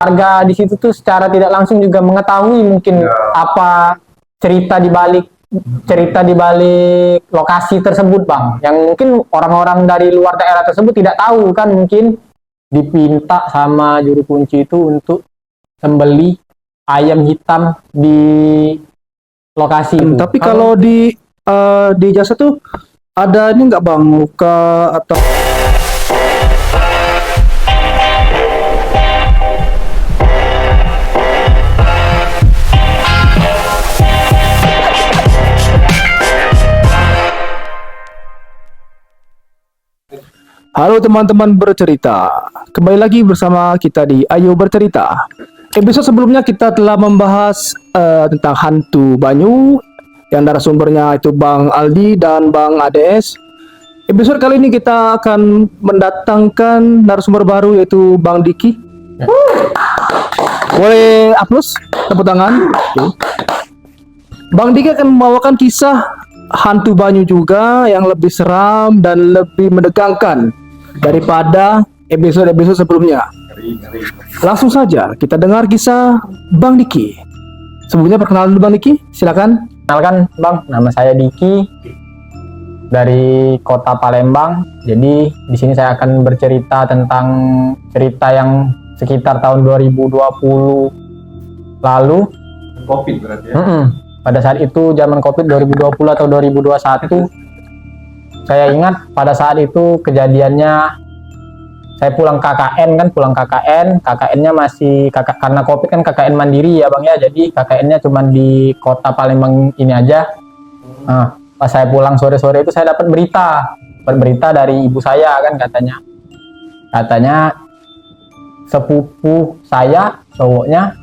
warga di situ tuh secara tidak langsung juga mengetahui mungkin apa cerita di balik lokasi tersebut, Bang, yang mungkin orang-orang dari luar daerah tersebut tidak tahu kan. Mungkin dipinta sama juru kunci itu untuk sembeli ayam hitam di lokasi itu. Tapi kalau di jasa tuh ada ini nggak Bang, luka atau Halo teman-teman bercerita, kembali lagi bersama kita di Ayo Bercerita. Episode sebelumnya kita telah membahas tentang hantu Banyu yang narasumbernya itu Bang Aldi dan Bang ADS. Episode kali ini kita akan mendatangkan narasumber baru yaitu Bang Diki. Boleh aplaus, tepuk tangan. Bang Diki akan membawakan kisah hantu Banyu juga yang lebih seram dan lebih menegangkan daripada episode-episode sebelumnya. Langsung saja kita dengar kisah Bang Diki. Sebelumnya perkenalan dulu Bang Diki, silakan. Kenalkan, Bang, nama saya Diki dari Kota Palembang. Jadi di sini saya akan bercerita tentang cerita yang sekitar tahun 2020 lalu. Covid berarti ya? Pada saat itu zaman Covid 2020 atau 2021, saya ingat pada saat itu kejadiannya saya pulang KKN-nya masih karena Covid kan KKN mandiri ya Bang ya, jadi KKN-nya cuma di Kota Palembang ini aja. Nah, pas saya pulang sore-sore itu saya dapat berita dari ibu saya kan, katanya sepupu saya cowoknya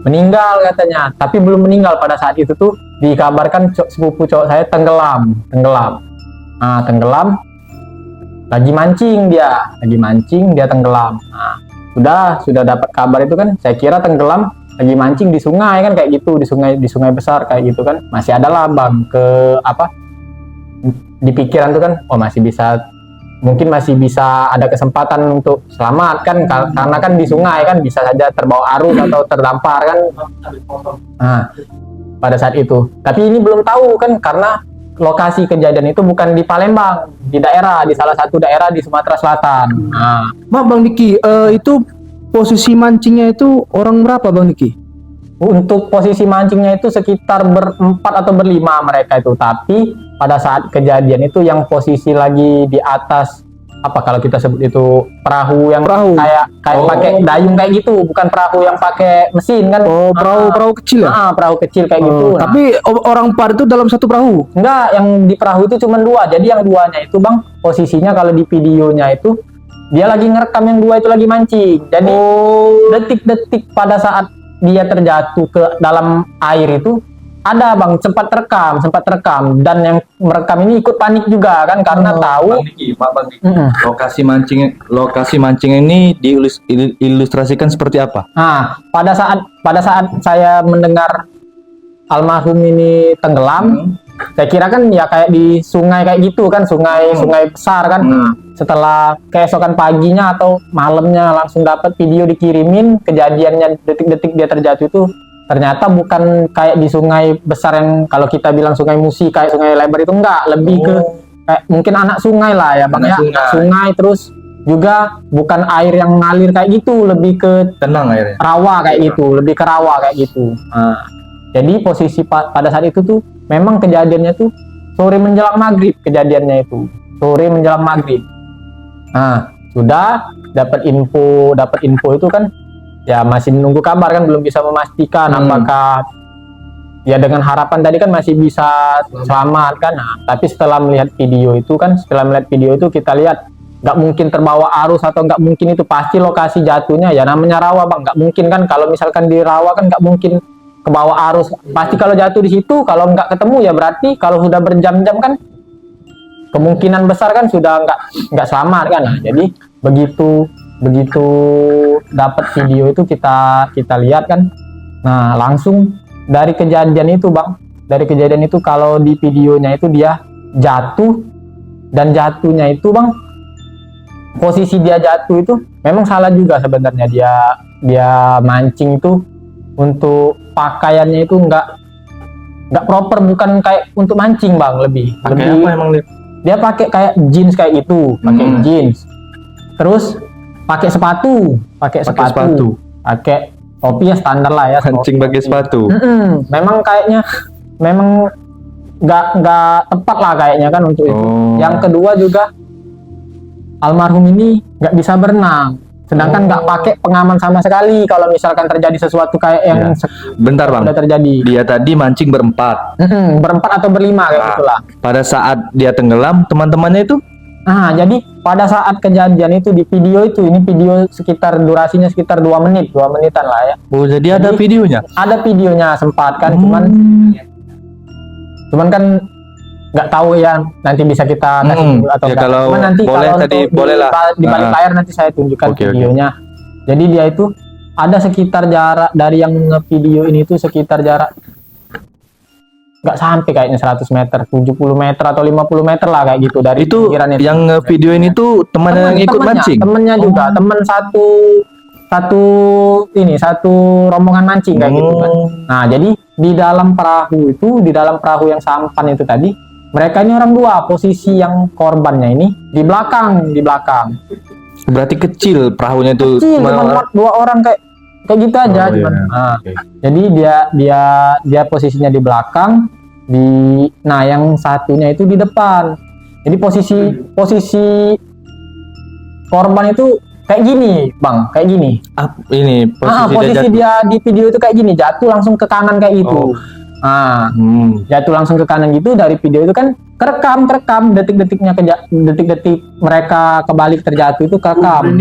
meninggal katanya, tapi belum meninggal pada saat itu tuh dikabarkan sepupu cowok saya tenggelam. Nah, tenggelam lagi mancing dia tenggelam. Nah, sudah dapat kabar itu kan, saya kira tenggelam lagi mancing di sungai kan, kayak gitu, di sungai besar kayak gitu kan, masih ada lah Bang di pikiran tuh kan, oh mungkin masih bisa ada kesempatan untuk selamat kan, karena kan di sungai kan bisa saja terbawa arus atau terdampar kan. Nah, pada saat itu, tapi ini belum tahu kan, karena lokasi kejadian itu bukan di Palembang, di salah satu daerah di Sumatera Selatan. Nah, Bang Diki, itu posisi mancingnya itu orang berapa Bang Diki? untuk posisi mancingnya itu sekitar berempat atau berlima mereka itu, tapi pada saat kejadian itu yang posisi lagi di atas, apa kalau kita sebut itu perahu kayak pakai dayung kayak gitu, bukan perahu yang pakai mesin kan. Perahu kecil ya? Perahu kecil kayak gitu. Tapi orang par itu dalam satu perahu? Enggak, yang di perahu itu cuma dua. Jadi yang duanya itu Bang, posisinya kalau di videonya itu dia lagi ngerekam yang dua itu lagi mancing. Jadi detik-detik pada saat dia terjatuh ke dalam air itu ada Bang, sempat rekam, dan yang merekam ini ikut panik juga kan, karena tahu. Bang Diki, lokasi mancing ini diilustrasikan seperti apa? Nah, pada saat saya mendengar almarhum ini tenggelam, saya kira kan ya kayak di sungai kayak gitu kan, sungai besar kan. Setelah keesokan paginya atau malamnya langsung dapat video dikirimin kejadiannya, detik-detik dia terjatuh itu ternyata bukan kayak di sungai besar yang kalau kita bilang sungai Musi kayak sungai lebar itu, enggak, lebih ke kayak mungkin anak sungai lah ya Bang ya, sungai, terus juga bukan air yang ngalir kayak gitu, lebih ke tenang airnya, rawa kayak gitu, lebih ke rawa kayak gitu. Nah, jadi posisi pada saat itu tuh memang kejadiannya tuh sore menjelang maghrib, Nah, sudah dapat info itu kan, ya masih menunggu kabar kan, belum bisa memastikan apakah ya, dengan harapan tadi kan masih bisa selamat kan. Nah, tapi setelah melihat video itu kita lihat nggak mungkin terbawa arus atau nggak mungkin, itu pasti lokasi jatuhnya ya namanya rawa Bang, nggak mungkin kan, kalau misalkan di rawa kan nggak mungkin kebawa arus, pasti kalau jatuh di situ, kalau nggak ketemu ya berarti kalau sudah berjam-jam kan kemungkinan besar kan sudah nggak selamat kan. Nah, jadi begitu dapat video itu kita lihat kan. Nah, langsung dari kejadian itu Bang, kalau di videonya itu dia jatuh, dan jatuhnya itu Bang posisi dia jatuh itu memang salah juga sebenarnya. Dia mancing itu untuk pakaiannya itu nggak proper, bukan kayak untuk mancing bang, lebih Pakai apa emang dia? dia pakai kayak jeans kayak gitu, pakai jeans, terus pakai sepatu, pakai topi ya standar lah ya, Mancing pakai sepatu. memang kayaknya memang nggak tepat lah kayaknya kan untuk itu. Yang kedua juga almarhum ini nggak bisa berenang, sedangkan nggak pakai pengaman sama sekali kalau misalkan terjadi sesuatu kayak yang Bentar bang, sudah terjadi. dia tadi mancing berempat. Berempat atau berlima kayak gitulah. Pada saat dia tenggelam, teman-temannya itu Jadi pada saat kejadian itu di video itu, ini video sekitar durasinya sekitar 2 menitan lah ya. oh jadi ada videonya. Ada videonya sempat kan, cuman kan nggak tahu ya, nanti bisa kita kasih atau ya, enggak. kalau Cuman nanti boleh kalau tadi untuk boleh lah. di balik layar nanti saya tunjukkan Oke. videonya. Jadi dia itu ada sekitar jarak dari yang nge-video ini tuh sekitar jarak nggak sampai kayaknya 100 meter, 70 meter atau 50 meter lah kayak gitu dari Itu pinggiran itu. yang video ini tuh teman yang ikut mancing. Temennya juga, temen satu rombongan mancing kayak gitu kan. Nah, jadi di dalam perahu yang sampan itu tadi, mereka ini orang dua, posisi yang korbannya ini di belakang. Berarti kecil perahunya itu. Kecil, cuma muat 2 orang kayak gitu aja cuman. Jadi dia posisinya di belakang, yang satunya itu di depan. Jadi posisi korban itu kayak gini, Bang, kayak gini. Ini posisi dia di video itu kayak gini, jatuh langsung ke kanan kayak gitu. Jatuh langsung ke kanan gitu. Dari video itu kan kerekam detik-detik mereka kebalik terjatuh itu kerekam.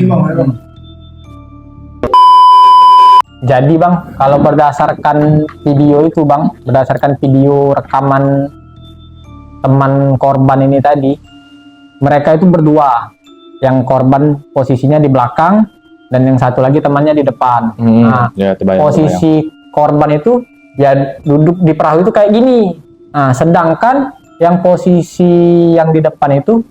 Jadi bang, kalau berdasarkan video itu bang, berdasarkan video rekaman teman korban ini tadi, mereka itu berdua, yang korban posisinya di belakang dan yang satu lagi temannya di depan. Posisi korban itu ya duduk di perahu itu kayak gini. Sedangkan yang posisi yang di depan itu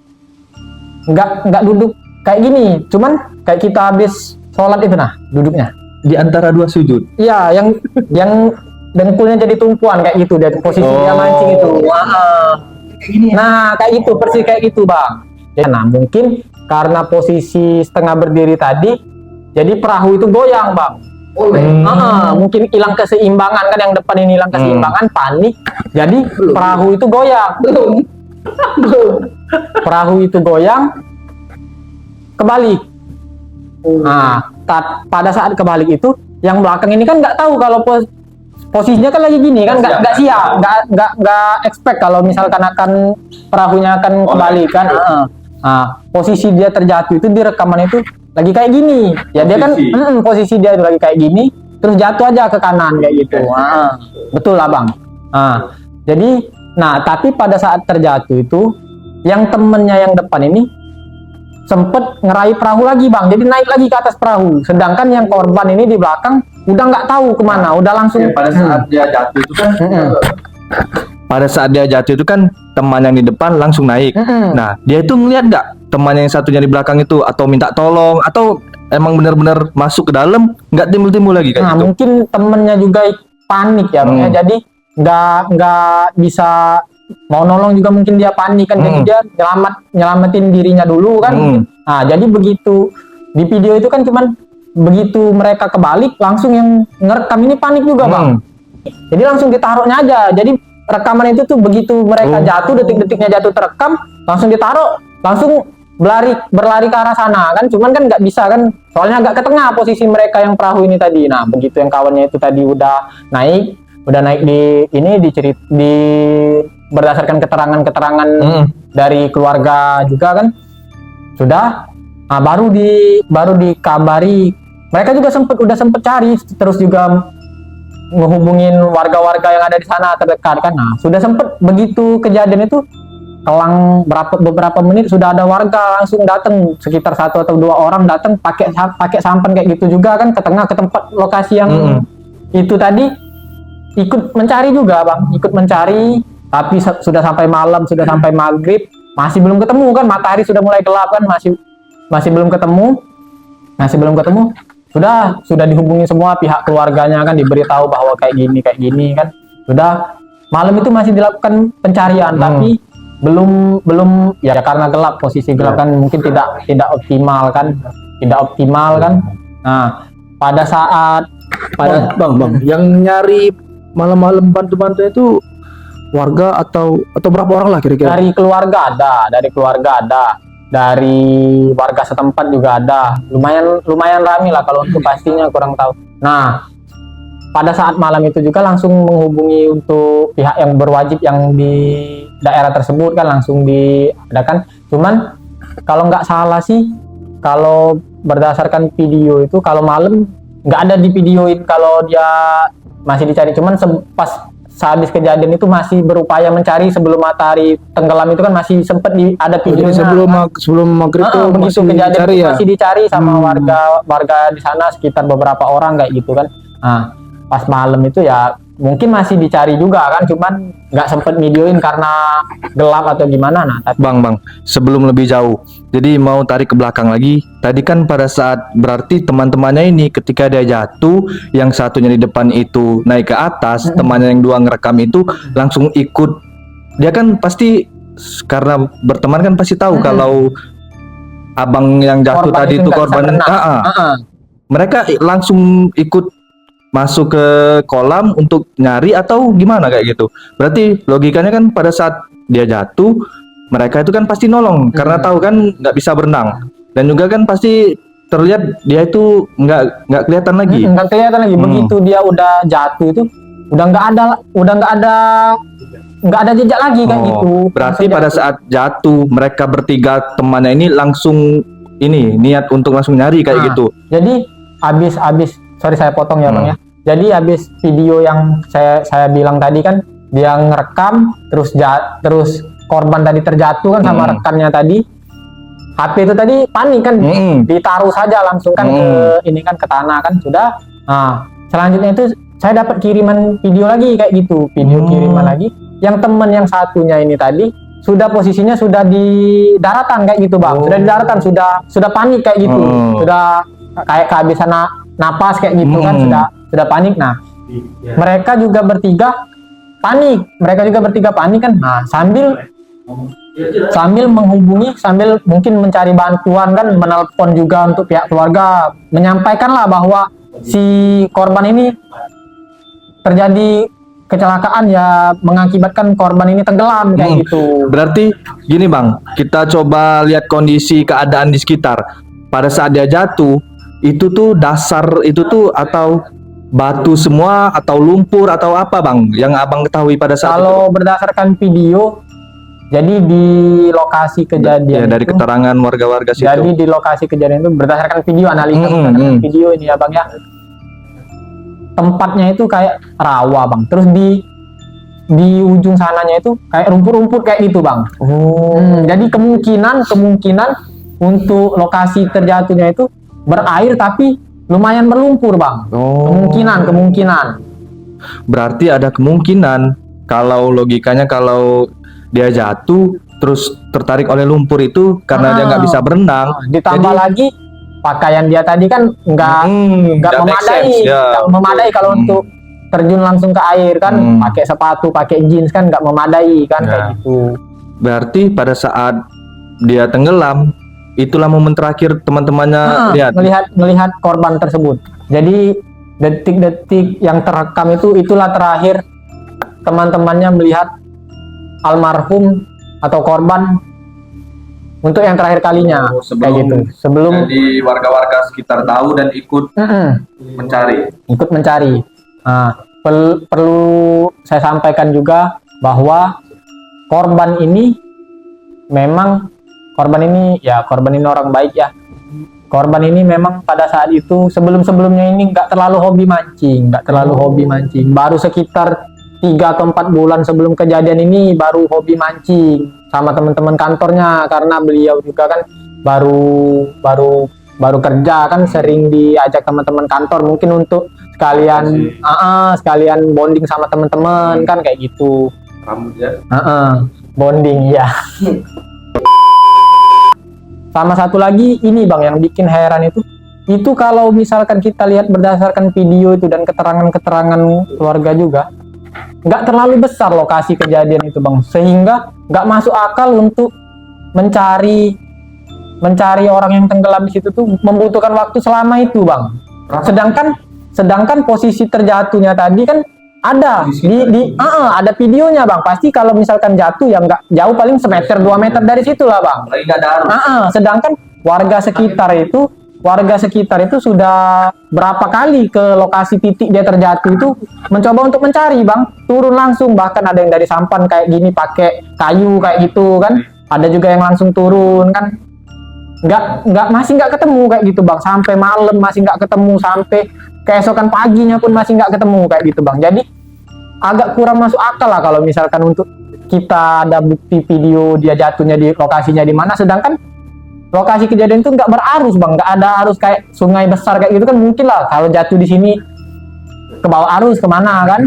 nggak duduk kayak gini, cuman kayak kita habis sholat itu duduknya. Di antara 2 sujud. Iya, yang dengkulnya jadi tumpuan kayak gitu, dia posisi dia mancing itu. Nah, kayak gitu, persis kayak gitu, Bang. Nah, mungkin karena posisi setengah berdiri tadi, jadi perahu itu goyang, Bang. Mungkin hilang keseimbangan kan, yang depan ini hilang keseimbangan, panik. Jadi perahu itu goyang. Perahu itu goyang, kebalik. Pada saat kebalik itu, yang belakang ini kan nggak tahu kalau posisinya kan lagi gini kan, nggak siap, nggak expect kalau misalkan akan perahunya akan kebalik kan. Posisi dia terjatuh itu di rekaman itu lagi kayak gini, ya dia kan posisi dia itu lagi kayak gini, terus jatuh aja ke kanan kayak gitu. Betul lah bang. Jadi, tapi pada saat terjatuh itu, yang temennya yang depan ini sempet ngeraih perahu lagi bang, jadi naik lagi ke atas perahu, sedangkan yang korban ini di belakang udah nggak tahu kemana, udah langsung pada saat dia jatuh itu kan pada saat dia jatuh itu kan teman yang di depan langsung naik. Nah, dia itu ngeliat nggak teman yang satunya di belakang itu, atau minta tolong, atau emang benar-benar masuk ke dalam nggak timbul-timbul lagi kayak gitu? Mungkin temennya juga panik ya bang, jadi nggak bisa mau nolong juga, mungkin dia panik kan, jadi dia nyelamatin dirinya dulu kan. Jadi begitu di video itu kan cuman begitu mereka kebalik, langsung yang ngerekam ini panik juga bang. Jadi langsung ditaruhnya aja. Jadi rekaman itu tuh begitu mereka jatuh, detik-detiknya jatuh terekam, langsung ditaruh, langsung berlari ke arah sana kan. Cuman kan nggak bisa kan, soalnya agak ke tengah posisi mereka yang perahu ini tadi. Nah begitu yang kawannya itu tadi udah naik di berdasarkan keterangan dari keluarga juga kan, sudah baru dikabari. Mereka juga udah sempet cari, terus juga menghubungin warga-warga yang ada di sana terdekat kan. Nah sudah sempet, begitu kejadian itu kelang beberapa menit, sudah ada warga langsung datang, sekitar 1 atau 2 orang datang pakai sampan kayak gitu juga kan, ke tempat lokasi yang itu tadi, ikut mencari juga bang, tapi sudah sampai malam, sudah sampai maghrib, masih belum ketemu kan, matahari sudah mulai gelap kan, masih masih belum ketemu, sudah dihubungi semua pihak keluarganya kan, diberitahu bahwa kayak gini kan. Sudah malam itu masih dilakukan pencarian, tapi belum ya karena gelap, posisi gelap kan, mungkin tidak optimal kan. Nah, pada saat Bang, yang nyari malam-malam bantu-bantu itu warga atau berapa orang lah kira-kira? dari keluarga ada, dari warga setempat juga ada. Lumayan ramai lah, kalau untuk pastinya kurang tahu. Nah, pada saat malam itu juga langsung menghubungi untuk pihak yang berwajib yang di daerah tersebut kan, langsung diadakan. Cuman kalau nggak salah sih, kalau berdasarkan video itu, kalau malam nggak ada di videoin kalau dia masih dicari. Cuman pas sehabis kejadian itu masih berupaya mencari sebelum matahari tenggelam itu kan, masih sempat ada videonya. Sebelum maghrib itu begitu masih kejadian dicari itu ya? masih dicari sama warga di sana, sekitar beberapa orang kayak gitu kan. Nah, pas malam itu ya mungkin masih dicari juga kan, cuman nggak sempet videoin karena gelap atau gimana. Nah, tapi Bang, sebelum lebih jauh, jadi mau tarik ke belakang lagi. Tadi kan pada saat berarti teman-temannya ini ketika dia jatuh, yang satunya di depan itu naik ke atas, temannya yang dua ngerekam itu langsung ikut. Dia kan pasti karena berteman kan pasti tahu kalau abang yang jatuh korban tadi itu nggak bisa korban. berenang. Mereka langsung ikut masuk ke kolam untuk nyari atau gimana kayak gitu. Berarti logikanya kan pada saat dia jatuh, mereka itu kan pasti nolong karena tahu kan nggak bisa berenang, dan juga kan pasti terlihat dia itu nggak kelihatan lagi. Nggak kelihatan lagi. Begitu dia udah jatuh itu udah nggak ada jejak lagi kayak gitu. Berarti Langsung pada jatuh. saat jatuh mereka bertiga temannya ini langsung niat untuk langsung nyari kayak gitu. Jadi abis sorry saya potong ya Bang ya. Jadi abis video yang saya bilang tadi kan, dia ngerekam terus korban tadi terjatuh kan sama rekannya tadi. HP itu tadi panik kan, ditaruh saja langsung kan ke tanah kan, sudah. Nah, selanjutnya itu saya dapat kiriman video lagi kayak gitu, kiriman lagi. Yang teman yang satunya ini tadi sudah posisinya sudah di daratan kayak gitu Bang. Sudah di daratan, sudah panik kayak gitu. Sudah kayak kehabisan napas kayak gitu kan, sudah panik. Nah, mereka juga bertiga panik kan. Nah, sambil menghubungi, sambil mungkin mencari bantuan kan, menelpon juga untuk pihak keluarga, menyampaikanlah bahwa si korban ini terjadi kecelakaan ya, mengakibatkan korban ini tenggelam kayak gitu. Berarti gini Bang, kita coba lihat kondisi keadaan di sekitar. Pada saat dia jatuh, itu tuh dasar itu tuh atau batu semua atau lumpur atau apa Bang yang Abang ketahui pada saat Kalau itu? berdasarkan video, jadi di lokasi kejadian Ya, dari itu, keterangan warga-warga situ. jadi di lokasi kejadian itu berdasarkan video, analisa berdasarkan video ini ya Bang ya, tempatnya itu kayak rawa Bang, terus di ujung sananya itu kayak rumput-rumput kayak gitu Bang. Jadi kemungkinan untuk lokasi terjatuhnya itu berair tapi lumayan berlumpur Bang. Kemungkinan. Berarti ada kemungkinan kalau logikanya kalau dia jatuh terus tertarik oleh lumpur itu karena dia nggak bisa berenang. Ditambah lagi pakaian dia tadi kan nggak that makes sense, nggak memadai kalau untuk terjun langsung ke air kan, pakai sepatu, pakai jeans kan nggak memadai kan kayak gitu. Berarti pada saat dia tenggelam, itulah momen terakhir teman-temannya melihat korban tersebut. Jadi detik-detik yang terekam itulah terakhir teman-temannya melihat almarhum atau korban untuk yang terakhir kalinya kayak gitu. Sebelum jadi warga-warga sekitar tahu dan ikut mencari. Nah, perlu saya sampaikan juga bahwa korban ini orang baik ya. Korban ini memang pada saat itu sebelumnya ini nggak terlalu hobi mancing. Baru sekitar 3 atau 4 bulan sebelum kejadian ini baru hobi mancing sama teman-teman kantornya, karena beliau juga kan baru kerja kan, sering diajak teman-teman kantor mungkin untuk sekalian bonding sama teman-teman kan kayak gitu. Bonding ya. Sama satu lagi ini bang yang bikin heran itu kalau misalkan kita lihat berdasarkan video itu dan keterangan-keterangan keluarga juga, nggak terlalu besar lokasi kejadian itu bang, sehingga nggak masuk akal untuk mencari orang yang tenggelam di situ tuh membutuhkan waktu selama itu bang. Sedangkan posisi terjatuhnya tadi kan ada ada videonya bang. Pasti kalau misalkan jatuh yang nggak jauh, paling semeter 2 meter dari situ lah bang. Sedangkan warga sekitar itu sudah berapa kali ke lokasi titik dia terjatuh itu mencoba untuk mencari bang, turun langsung, bahkan ada yang dari sampan kayak gini pakai kayu kayak gitu kan, ada juga yang langsung turun kan, masih nggak ketemu kayak gitu bang, sampai malam masih nggak ketemu, sampai keesokan paginya pun masih nggak ketemu kayak gitu bang. Jadi agak kurang masuk akal lah kalau misalkan untuk kita ada bukti video dia jatuhnya di lokasinya di mana, sedangkan lokasi kejadian itu nggak berarus bang, nggak ada arus kayak sungai besar kayak gitu kan, mungkin lah kalau jatuh di sini ke bawah arus kemana kan.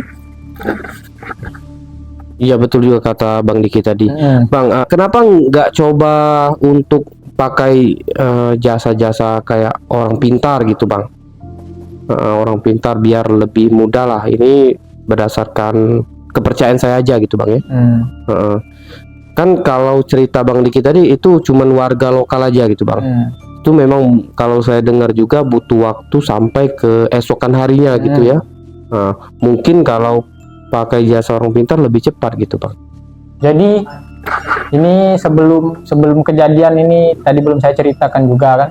Iya betul juga kata Bang Diki tadi. Bang, kenapa nggak coba untuk pakai jasa-jasa kayak orang pintar gitu bang? Orang pintar biar lebih mudah lah. Ini berdasarkan kepercayaan saya aja gitu bang ya. Kan kalau cerita Bang Diki tadi itu cuman warga lokal aja gitu bang. Itu memang kalau saya dengar juga butuh waktu sampai ke esokan harinya gitu ya. Mungkin kalau pakai jasa orang pintar lebih cepat gitu bang. Jadi ini sebelum kejadian ini tadi belum saya ceritakan juga kan,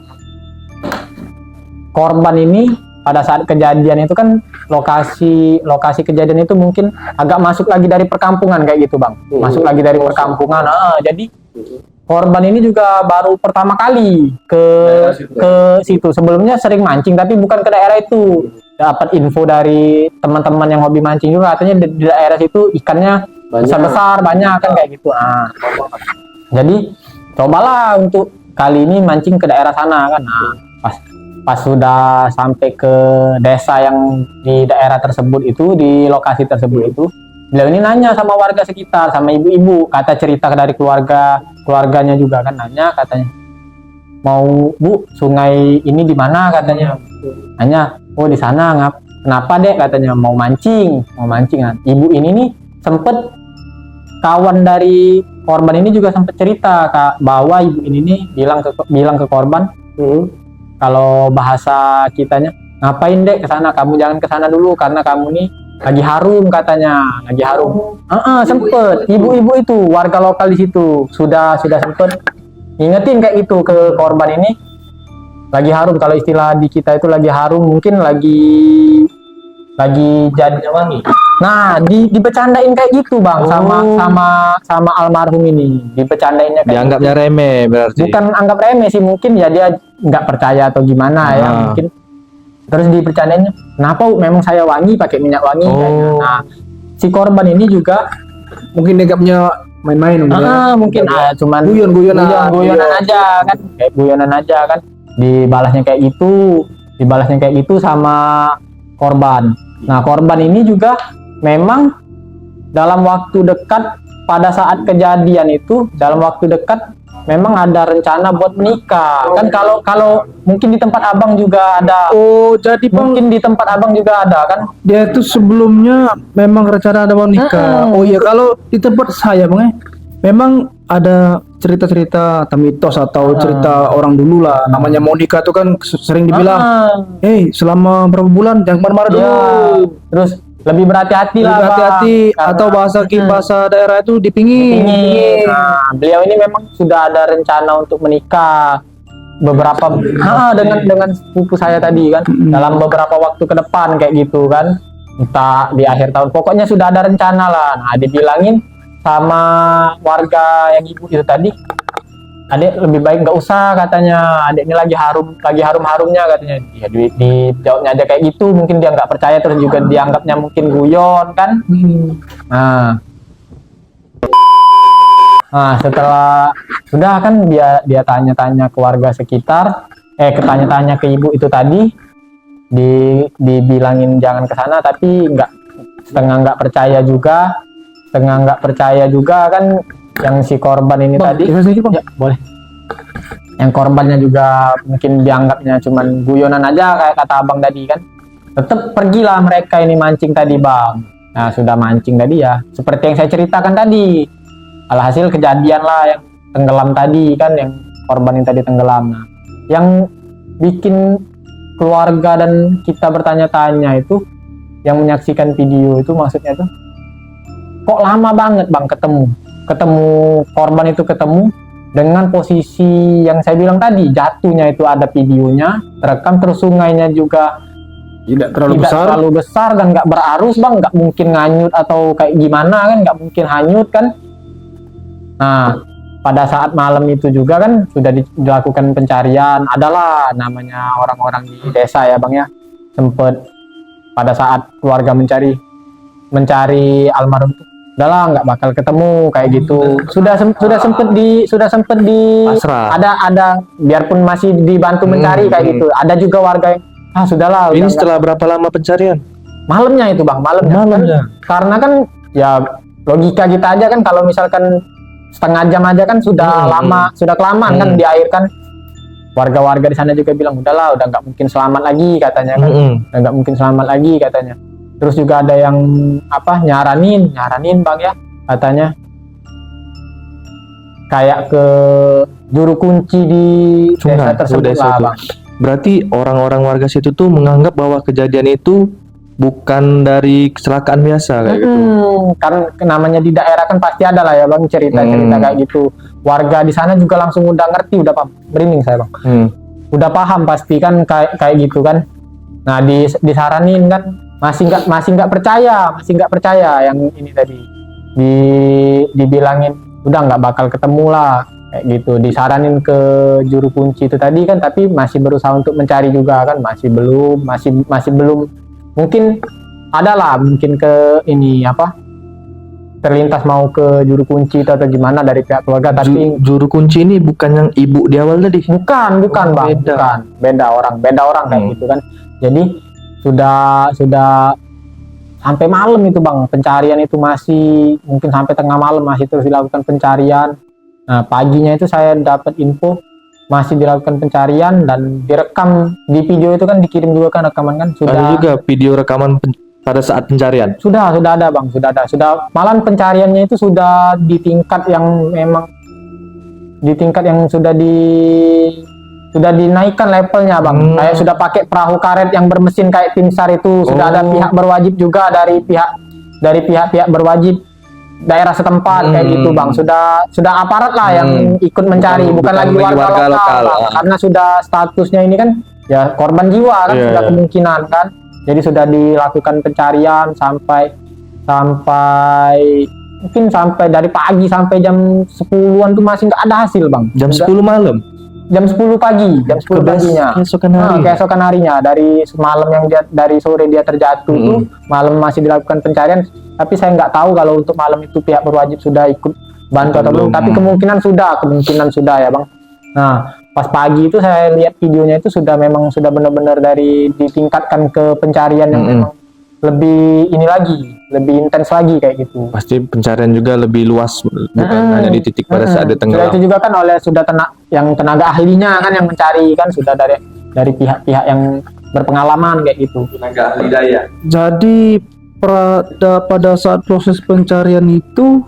korban ini pada saat kejadian itu kan lokasi kejadian itu mungkin agak masuk lagi dari perkampungan kayak gitu bang, masuk lagi dari perkampungan. Jadi korban ini juga baru pertama kali ke situ. Sebelumnya sering mancing tapi bukan ke daerah itu. Dapat info dari teman-teman yang hobi mancing juga, katanya di daerah situ ikannya besar-besar banyak kan kayak gitu. Jadi cobalah untuk kali ini mancing ke daerah sana kan. Pas sudah sampai ke desa yang di daerah tersebut itu, di lokasi tersebut itu, beliau ini nanya sama warga sekitar, sama ibu-ibu, kata cerita dari keluarganya juga kan, nanya katanya, mau bu sungai ini di mana katanya, nanya, oh di sana kenapa dek katanya, mau mancing kan. Ibu ini nih sempet, kawan dari korban ini juga sempet cerita kak, bahwa ibu ini nih bilang ke korban, kalau bahasa kitanya, ngapain dek ke sana, kamu jangan ke sana dulu karena kamu nih lagi harum katanya, lagi harum. Sempet ibu-ibu itu warga lokal di situ sudah sempet ngingetin kayak gitu ke korban ini, lagi harum. Kalau istilah di kita itu lagi harum, mungkin lagi jadi wangi. Nah, dibecandain kayak gitu bang, sama almarhum ini, dibecandainnya kayak dianggapnya gitu. Remeh berarti. Bukan anggap remeh sih, mungkin ya dia nggak percaya atau gimana ya mungkin. Terus dibercandainnya, kenapa memang saya wangi pakai minyak wangi kayaknya. Nah, si korban ini juga Mungkin dianggapnya main-main mungkin cuman guyonan aja kan, kayak guyonan aja kan. Dibalasnya kayak gitu sama korban. Nah, korban ini juga memang dalam waktu dekat, pada saat kejadian itu dalam waktu dekat memang ada rencana buat menikah kan. Kalau mungkin di tempat abang juga ada. Jadi bang, Mungkin di tempat abang juga ada kan. dia itu sebelumnya memang rencana ada mau nikah. Oh iya, kalau di tempat saya bang memang ada cerita-cerita atau mitos atau cerita orang dulu lah, namanya mau nikah tuh kan sering dibilang, selama berapa bulan jangan kemana-mana dulu. Terus lebih berhati-hati lah, berhati-hati, atau bahasa daerah itu dipingin. Nah, beliau ini memang sudah ada rencana untuk menikah beberapa dengan sepupu saya tadi kan, dalam beberapa waktu ke depan kayak gitu kan, entah di akhir tahun, pokoknya sudah ada rencana lah. Nah, dibilangin sama warga yang ibu itu tadi, adek lebih baik nggak usah katanya, adek ini lagi harum-harumnya katanya. Ya dijawabnya aja kayak gitu, mungkin dia nggak percaya, terus juga dianggapnya mungkin guyon kan. Nah, setelah sudah kan dia tanya-tanya ke warga sekitar, tanya ke ibu itu tadi, dibilangin jangan ke sana, tapi setengah nggak percaya juga kan yang si korban ini tadi. Sedikit, bang. Ya, boleh. yang korbannya juga mungkin dianggapnya cuman guyonan aja kayak kata abang tadi kan, tetap pergilah mereka ini mancing tadi bang. Nah sudah mancing tadi ya seperti yang saya ceritakan tadi, alhasil kejadian lah yang tenggelam tadi kan, yang korban yang tadi tenggelam. Nah yang bikin keluarga dan kita bertanya-tanya itu, yang menyaksikan video itu maksudnya tuh, kok lama banget bang ketemu korban itu ketemu dengan posisi yang saya bilang tadi, jatuhnya itu ada videonya terekam, terus sungainya juga Tidak terlalu besar. dan nggak berarus bang, nggak mungkin nganyut atau kayak gimana kan, nggak mungkin hanyut kan. Nah pada saat malam itu juga kan sudah dilakukan pencarian, adalah namanya orang-orang di desa ya bang ya, sempet pada saat keluarga mencari almarhum, udahlah nggak bakal ketemu kayak gitu. Sudah sempet di Pasrah. ada biarpun masih dibantu mencari kayak gitu. Ada juga warga yang sudahlah. Ini udah setelah berapa lama pencarian? malamnya itu bang, malamnya. Malamnya. Karena kan ya logika kita aja kan, kalau misalkan setengah jam aja kan sudah lama, sudah kelamaan kan di air kan. Warga-warga di sana juga bilang udahlah, udah nggak mungkin selamat lagi katanya kan. Udah nggak mungkin selamat lagi katanya. Terus juga ada yang nyaranin bang ya, katanya kayak ke juru kunci di desa tersebut lah bang. Berarti orang-orang warga situ tuh menganggap bahwa kejadian itu bukan dari kecelakaan biasa kayak gitu. Kan namanya di daerah kan pasti ada lah ya bang cerita-cerita kayak gitu. Warga di sana juga langsung udah ngerti, udah merinding saya bang. Udah paham pasti kan kayak gitu kan. Nah disaranin kan, masih nggak percaya yang ini tadi, dibilangin udah nggak bakal ketemu lah kayak gitu. Disaranin ke juru kunci itu tadi kan, tapi masih berusaha untuk mencari juga kan, masih belum mungkin adalah mungkin ke ini terlintas mau ke juru kunci atau gimana dari pihak keluarga. Tapi Juru kunci ini bukan yang ibu di awal tadi? bukan bang, bukan, beda orang kayak gitu kan. Jadi sudah sampai malam itu bang, pencarian itu masih mungkin sampai tengah malam masih terus dilakukan pencarian. Nah paginya itu saya dapat info masih dilakukan pencarian dan direkam di video itu kan, dikirim juga kan rekaman kan. Sudah Ada juga video rekaman pada saat pencarian? Sudah ada bang, sudah malam pencariannya itu sudah di tingkat yang memang sudah dinaikkan levelnya bang. Kayak sudah pakai perahu karet yang bermesin kayak tim SAR itu. Sudah ada pihak berwajib juga dari pihak berwajib daerah setempat kayak gitu bang. Sudah aparat lah yang ikut mencari, bukan lagi warga lokal bang. Karena sudah statusnya ini kan ya korban jiwa kan, sudah kemungkinan kan. Jadi sudah dilakukan pencarian sampai mungkin sampai dari pagi sampai jam 10-an tuh masih nggak ada hasil bang. Jam 10 malam? Jam 10 pagi, jam 10 paginya. Keesokan harinya, dari semalam yang dari sore dia terjatuh tuh, malam masih dilakukan pencarian. Tapi saya nggak tahu kalau untuk malam itu pihak berwajib sudah ikut bantu atau belum. Tapi kemungkinan sudah ya bang. Nah pas pagi itu saya lihat videonya itu sudah benar-benar ditingkatkan ke pencarian yang memang lebih lebih intens lagi kayak gitu. Pasti pencarian juga lebih luas, bukan hanya di titik pada saat dia tenggelam. Itu juga kan tenaga ahlinya kan yang mencari kan, sudah dari pihak-pihak yang berpengalaman kayak gitu. Tenaga ahli daya. Jadi pada saat proses pencarian itu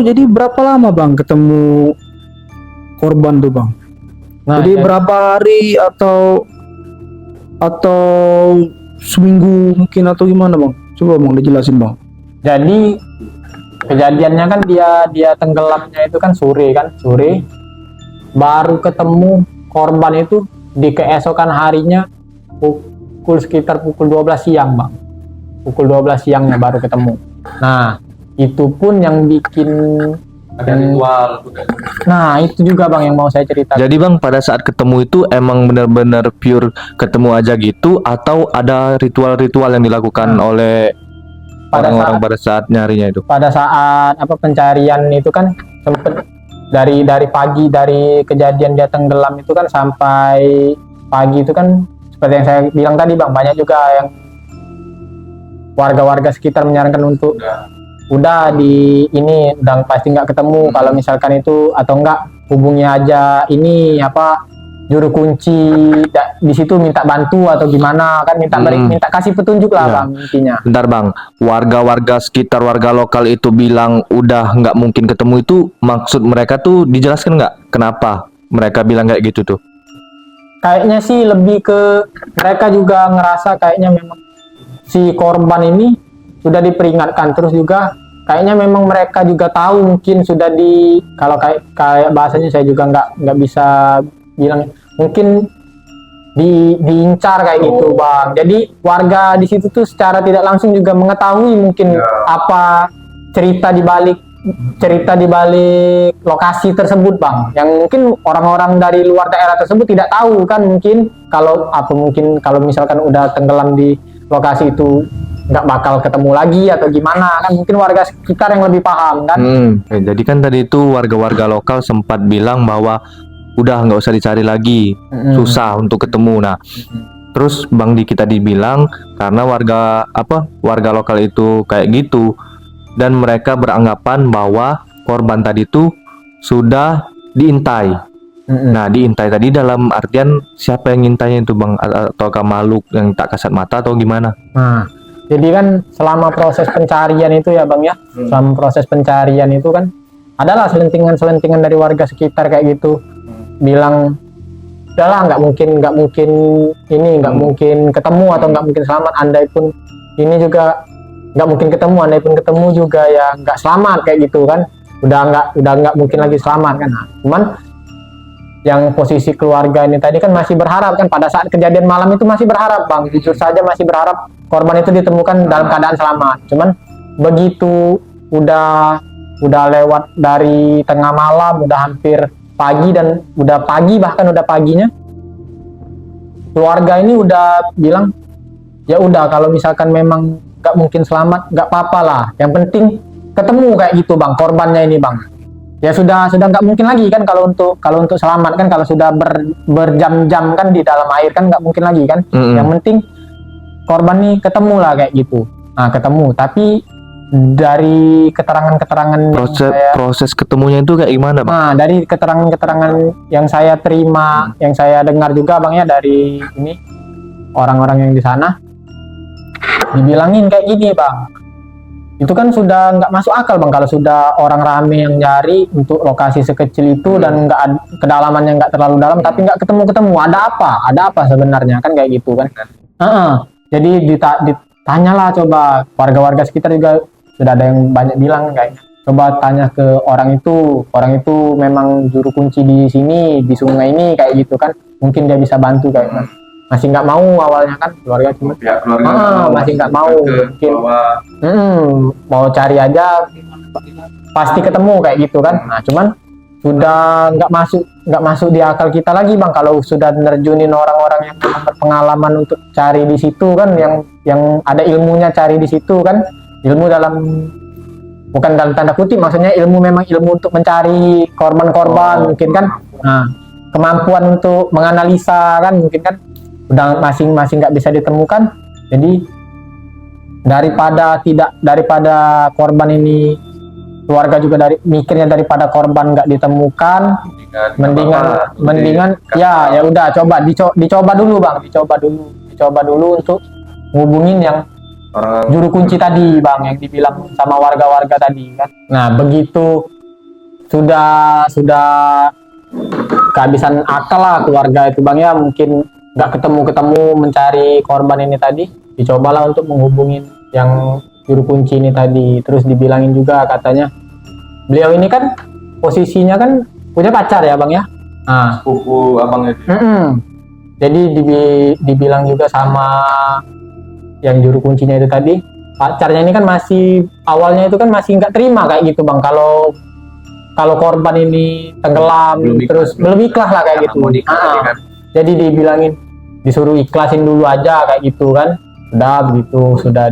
jadi berapa lama bang ketemu korban tuh bang? Nah, jadi berapa hari atau seminggu mungkin atau gimana bang? Coba bang dijelasin bang. Jadi kejadiannya kan dia tenggelamnya itu kan sore, baru ketemu korban itu di keesokan harinya sekitar pukul 12 siang bang. Pukul 12 siangnya baru ketemu. Nah itu pun yang bikin Ada ritual. Nah itu juga bang yang mau saya ceritakan. Jadi bang pada saat ketemu itu emang benar-benar pure ketemu aja gitu, atau ada ritual-ritual yang dilakukan oleh orang-orang pada saat nyarinya itu? Pada saat pencarian itu kan sempet dari pagi, dari kejadian dia tenggelam itu kan sampai pagi itu kan seperti yang saya bilang tadi bang, banyak juga yang warga-warga sekitar menyarankan untuk udah di ini udah pasti nggak ketemu. Kalau misalkan itu atau enggak hubungi aja ini apa juru kunci di situ minta bantu atau gimana kan, minta kasih petunjuk lah Ya. Bang intinya. Bentar Bang, warga-warga sekitar, warga lokal itu bilang udah nggak mungkin ketemu, itu maksud mereka tuh dijelaskan nggak kenapa mereka bilang kayak gitu tuh? Kayaknya sih lebih ke mereka juga ngerasa kayaknya memang si korban ini sudah diperingatkan, terus juga kayaknya memang mereka juga tahu mungkin sudah kalau kayak bahasanya saya juga nggak bisa bilang, mungkin diincar kayak gitu Bang. Jadi warga di situ tuh secara tidak langsung juga mengetahui mungkin apa cerita di balik lokasi tersebut Bang, yang mungkin orang-orang dari luar daerah tersebut tidak tahu kan, mungkin kalau misalkan udah tenggelam di lokasi itu nggak bakal ketemu lagi atau gimana kan, mungkin warga sekitar yang lebih paham kan. Jadi kan tadi itu warga-warga lokal sempat bilang bahwa udah nggak usah dicari lagi, susah untuk ketemu. Nah, terus Bang Diki tadi bilang karena warga lokal itu kayak gitu, dan mereka beranggapan bahwa korban tadi itu sudah diintai. Nah, diintai tadi dalam artian siapa yang ngintainya itu Bang, ataukah makhluk yang tak kasat mata atau gimana? Nah, jadi kan selama proses pencarian itu ya Bang ya, selama proses pencarian itu kan adalah selentingan dari warga sekitar kayak gitu, bilang udahlah nggak mungkin ketemu atau nggak mungkin selamat, andai pun ini juga nggak mungkin ketemu, andai pun ketemu juga ya nggak selamat kayak gitu kan, udah nggak mungkin lagi selamat kan. Nah, cuman yang posisi keluarga ini tadi kan masih berharap kan, pada saat kejadian malam itu masih berharap Bang, jujur saja masih berharap korban itu ditemukan dalam keadaan selamat. Cuman begitu udah lewat dari tengah malam, udah hampir pagi dan udah paginya keluarga ini udah bilang ya udah kalau misalkan memang nggak mungkin selamat nggak apa-apa lah, yang penting ketemu kayak gitu Bang korbannya ini Bang. Ya sudah nggak mungkin lagi kan kalau untuk selamat kan, kalau sudah berjam-jam kan di dalam air kan nggak mungkin lagi kan. Yang penting korban nih ketemu lah kayak gitu. Nah ketemu, tapi dari keterangan-keterangan proses ketemunya itu kayak gimana Bang? Nah dari keterangan-keterangan yang saya terima, yang saya dengar juga Bang ya dari ini orang-orang yang di sana, dibilangin kayak gini Bang, itu kan sudah nggak masuk akal Bang kalau sudah orang rame yang nyari untuk lokasi sekecil itu dan nggak kedalamannya nggak terlalu dalam tapi nggak ketemu, ada apa sebenarnya kan kayak gitu kan. Jadi ditanyalah coba warga-warga sekitar juga, sudah ada yang banyak bilang kayaknya coba tanya ke orang itu memang juru kunci di sini di sungai ini kayak gitu kan, mungkin dia bisa bantu kayak kan. Masih nggak mau awalnya kan keluarga, cuma masih nggak mau, mungkin mau cari aja pasti ketemu kayak gitu kan. Nah cuman sudah nggak masuk di akal kita lagi Bang kalau sudah nerjunin orang-orang yang berpengalaman untuk cari di situ kan, yang ada ilmunya cari di situ kan, ilmu bukan dalam tanda kutip, maksudnya memang ilmu untuk mencari korban-korban mungkin kan. Nah kemampuan untuk menganalisa kan mungkin kan udah masing-masing nggak bisa ditemukan. Jadi daripada korban ini, keluarga juga mikirnya daripada korban nggak ditemukan, mendingan ya udah dicoba dulu Bang, dicoba dulu untuk ngubungin yang juru kunci tadi Bang, yang dibilang sama warga-warga tadi kan. Nah begitu sudah kehabisan akal lah keluarga itu Bang ya, mungkin nggak ketemu mencari korban ini tadi, dicobalah untuk menghubungin yang juru kunci ini tadi. Terus dibilangin juga katanya beliau ini kan posisinya kan punya pacar ya Bang ya. Nah Sepupu abang itu. Jadi dibilang juga sama yang juru kuncinya itu tadi, pacarnya ini kan awalnya itu kan masih nggak terima kayak gitu Bang, kalau korban ini tenggelam belum ikhlas lah kayak gitu. Jadi dibilangin disuruh ikhlasin dulu aja kayak gitu kan. Udah begitu sudah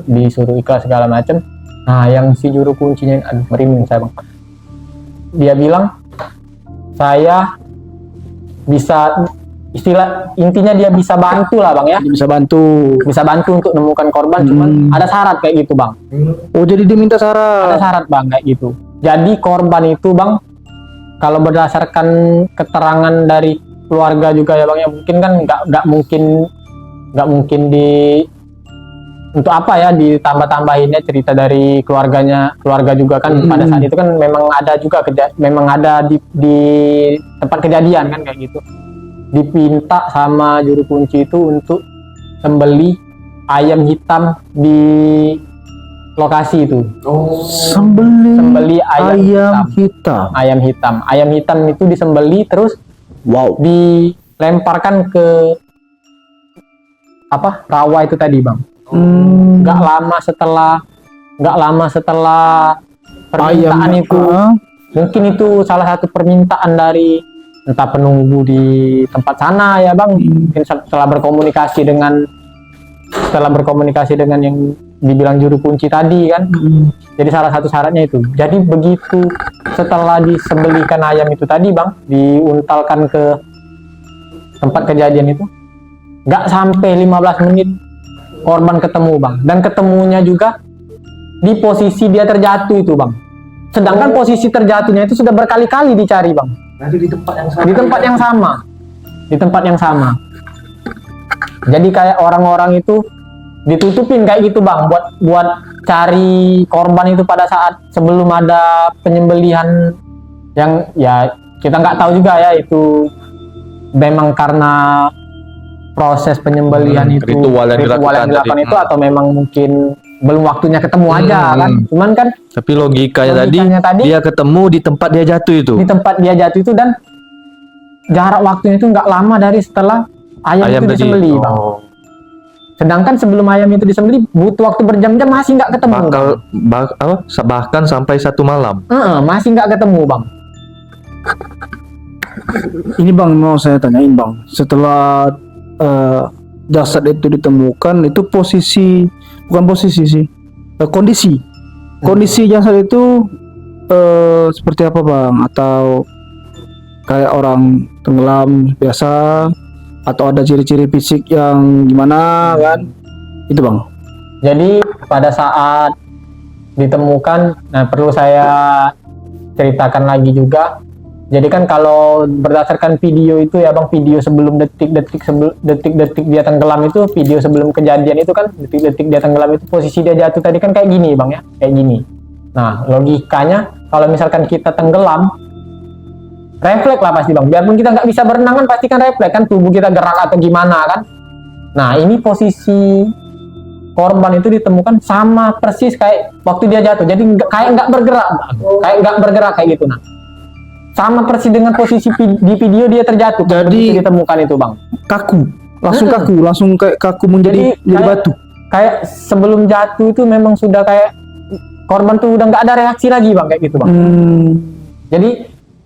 disuruh ikhlas segala macam. Nah yang si juru kuncinya, merinding saya Bang, dia bilang saya bisa istilah intinya dia bisa bantu lah bang ya, Dia bisa bantu. bisa bantu untuk menemukan korban, cuman ada syarat kayak gitu bang. Oh, jadi dia minta Ada syarat. syarat bang kayak gitu. Jadi korban itu bang, kalau berdasarkan keterangan dari keluarga juga ya bang ya, mungkin kan nggak mungkin di untuk apa ya ditambah-tambahinnya cerita dari keluarga juga kan. Pada saat itu kan memang ada juga memang ada di tempat kejadian kan kayak gitu, dipinta sama juru kunci itu untuk sembeli ayam hitam di lokasi itu. Sembeli ayam hitam. Ayam hitam itu disembeli terus Wow. dilemparkan ke apa rawa itu tadi bang. Nggak lama setelah permintaan itu, mungkin itu salah satu permintaan dari entah penunggu di tempat sana ya bang. Mungkin setelah berkomunikasi dengan yang dibilang juru kunci tadi kan. Jadi salah satu syaratnya itu. Jadi begitu setelah disembelihkan ayam itu tadi bang, diuntalkan ke tempat kejadian itu, nggak sampai 15 menit korban ketemu bang, dan ketemunya juga di posisi dia terjatuh itu bang. Sedangkan posisi terjatuhnya itu sudah berkali-kali dicari bang. Nanti di tempat yang sama. Di tempat yang sama. Jadi kayak orang-orang itu ditutupin kayak gitu bang, buat cari korban itu pada saat sebelum ada penyembelihan yang ya kita nggak tahu juga ya itu memang karena proses penyembelihan itu ritual yang dilakukan tadi. itu atau memang mungkin belum waktunya ketemu aja kan. Cuman kan Tapi logikanya tadi dia ketemu di tempat dia jatuh itu. di tempat dia jatuh itu, dan jarak waktunya itu nggak lama dari setelah ayam itu tadi. disembeli bang. Sedangkan sebelum ayam itu disembeli butuh waktu berjam-jam masih nggak ketemu. Bahkan sampai 1 malam. Masih nggak ketemu bang. Ini bang, mau saya tanyain bang, setelah jasad itu ditemukan, itu kondisi jasad itu seperti apa bang? Atau kayak orang tenggelam biasa, atau ada ciri-ciri fisik yang gimana kan? Itu bang. Jadi pada saat ditemukan, nah perlu saya ceritakan lagi juga. Jadi kan kalau berdasarkan video itu ya bang, video sebelum detik-detik dia tenggelam itu, video sebelum kejadian itu kan detik-detik dia tenggelam itu posisi dia jatuh tadi kan kayak gini bang ya, kayak gini. Nah logikanya kalau misalkan kita tenggelam, refleks lah pasti bang, biarpun kita nggak bisa berenang kan pasti kan refleks kan, tubuh kita gerak atau gimana kan. Nah ini posisi korban itu ditemukan sama persis kayak waktu dia jatuh, jadi kayak nggak bergerak kayak gitu. Nah sama persis dengan posisi di video dia terjatuh. Jadi ditemukan itu bang, langsung kayak kaku menjadi batu. Kayak sebelum jatuh itu memang sudah kayak korban tuh udah nggak ada reaksi lagi bang, kayak gitu bang. Jadi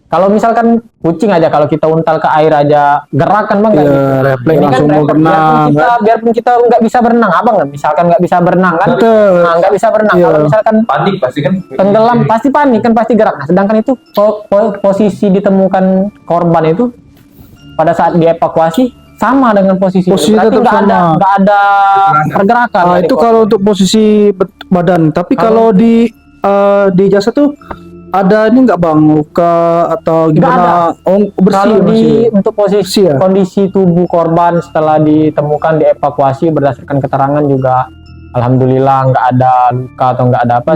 kalau misalkan kucing aja, kalau kita untal ke air aja gerak kan bang, Iya, gitu. refleks Ini langsung kan mau berenang. biarpun kita nggak bisa berenang abang, misalkan nggak bisa berenang kan, nah, nggak bisa berenang. Iya. Kalau misalkan Panik pasti kan. tenggelam pasti panik kan, pasti gerak. Nah sedangkan itu posisi ditemukan korban itu pada saat dievakuasi sama dengan posisi itu. Berarti tetap sama. nggak ada pergerakan. Nah, dari itu korban. kalau untuk posisi badan. Tapi kalau di jasad tuh ada ini nggak bang, luka atau gimana? Oh, bersih Kalau masih. untuk posisi Bersih ya? kondisi tubuh korban setelah ditemukan dievakuasi berdasarkan keterangan juga alhamdulillah nggak ada luka atau nggak ada apa,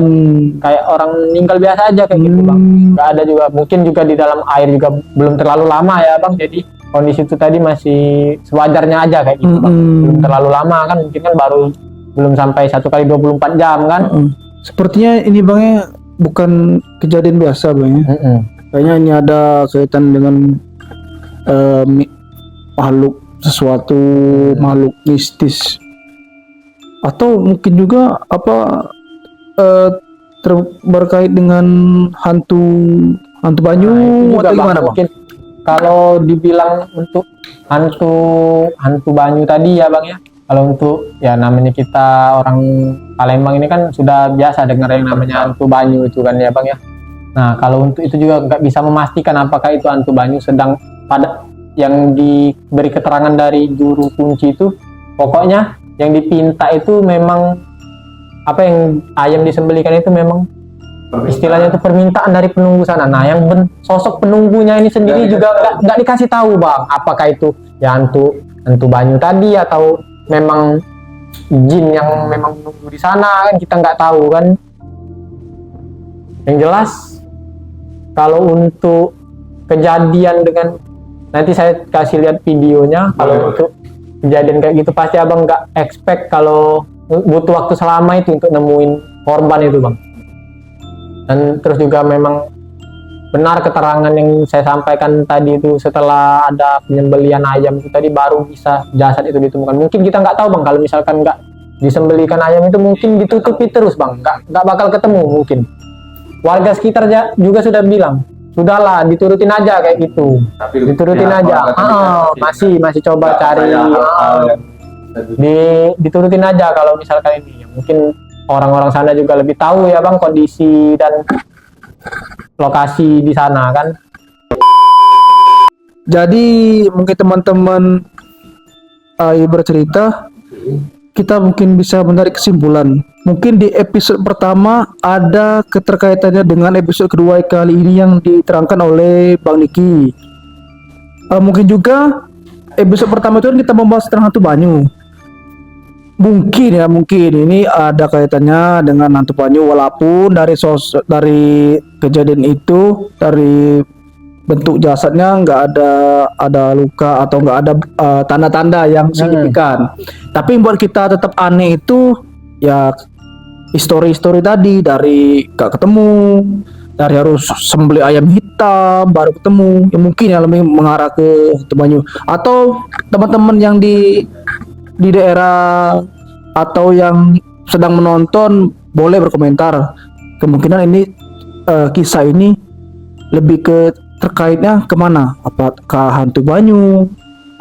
kayak orang meninggal biasa aja kayak gitu bang. Nggak ada juga, mungkin juga di dalam air juga belum terlalu lama ya bang, jadi kondisi itu tadi masih sewajarnya aja kayak gitu bang. Belum terlalu lama kan, mungkin kan baru belum sampai 1 kali 24 jam kan. Sepertinya ini bang bukan kejadian biasa bang ya. Kayaknya ini ada kaitan dengan makhluk sesuatu, makhluk mistis, atau mungkin juga apa berkait dengan hantu banyu Itu juga atau bang, gimana bang? mungkin kalau dibilang untuk hantu banyu tadi ya bang ya, kalau untuk ya namanya kita orang Palembang ini kan sudah biasa dengar yang namanya hantu banyu itu kan ya bang ya. Nah kalau untuk itu juga nggak bisa memastikan apakah itu hantu banyu sedang pada yang diberi keterangan dari juru kunci itu, pokoknya yang dipinta itu memang apa yang ayam disembelikan itu memang istilahnya itu permintaan dari penunggu sana. Nah, yang sosok penunggunya ini sendiri juga nggak dikasih tahu bang, apakah itu ya hantu banyu tadi atau memang jin yang memang menunggu di sana, kan kita nggak tahu kan. Yang jelas kalau untuk kejadian dengan, nanti saya kasih lihat videonya, kalau untuk kejadian kayak gitu pasti abang nggak expect kalau butuh waktu selama itu untuk nemuin korban itu bang. Dan terus juga memang benar keterangan yang saya sampaikan tadi itu, setelah ada penyembelihan ayam itu tadi baru bisa jasad itu ditemukan. Mungkin kita nggak tahu bang, kalau misalkan nggak disembelikan ayam itu mungkin ditutupi terus bang, nggak bakal ketemu mungkin. Warga sekitar juga sudah bilang, sudahlah diturutin aja kayak gitu, diturutin aja. Masih coba cari, diturutin aja kalau misalkan ini. Mungkin orang-orang sana juga lebih tahu ya bang kondisi dan lokasi di sana kan. Jadi mungkin teman-teman bercerita, kita mungkin bisa menarik kesimpulan. Mungkin di episode pertama ada keterkaitannya dengan episode kedua kali ini yang diterangkan oleh Bang Niki. Mungkin juga episode pertama itu kan kita membahas tentang hantu banyu. Mungkin ini ada kaitannya dengan hantu banyu, walaupun dari kejadian itu, dari bentuk jasadnya nggak ada luka atau nggak ada tanda-tanda yang signifikan. Tapi yang buat kita tetap aneh itu ya histori tadi, dari nggak ketemu, dari harus sembelih ayam hitam baru ketemu, ya mungkin ya lebih mengarah ke hantu banyu. Atau teman-teman yang di daerah atau yang sedang menonton boleh berkomentar. Kemungkinan ini kisah ini lebih ke terkaitnya kemana? Apakah hantu banyu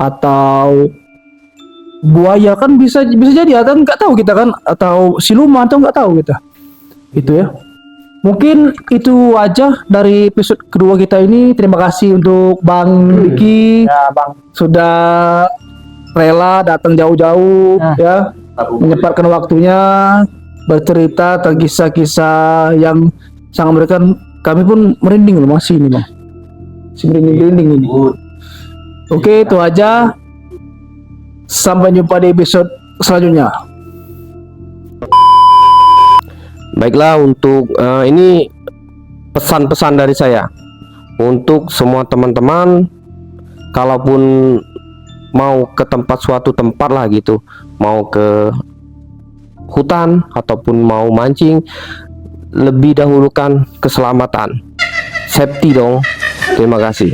atau buaya, kan bisa jadi, atau nggak tahu kita kan, atau siluman, atau nggak tahu kita. Itu ya. Mungkin itu aja dari episode kedua kita ini. Terima kasih untuk Bang Diki Ya bang, sudah rela datang jauh-jauh ya, menyempatkan waktunya bercerita tentang kisah-kisah yang sangat memberikan. Kami pun merinding loh, masih ini bang, masih merinding ini. Oke, itu aja, sampai jumpa di episode selanjutnya. Baiklah, untuk ini pesan-pesan dari saya untuk semua teman-teman, kalaupun mau ke suatu tempat lah gitu, mau ke hutan ataupun mau mancing, lebih dahulukan keselamatan, safety dong. Terima kasih.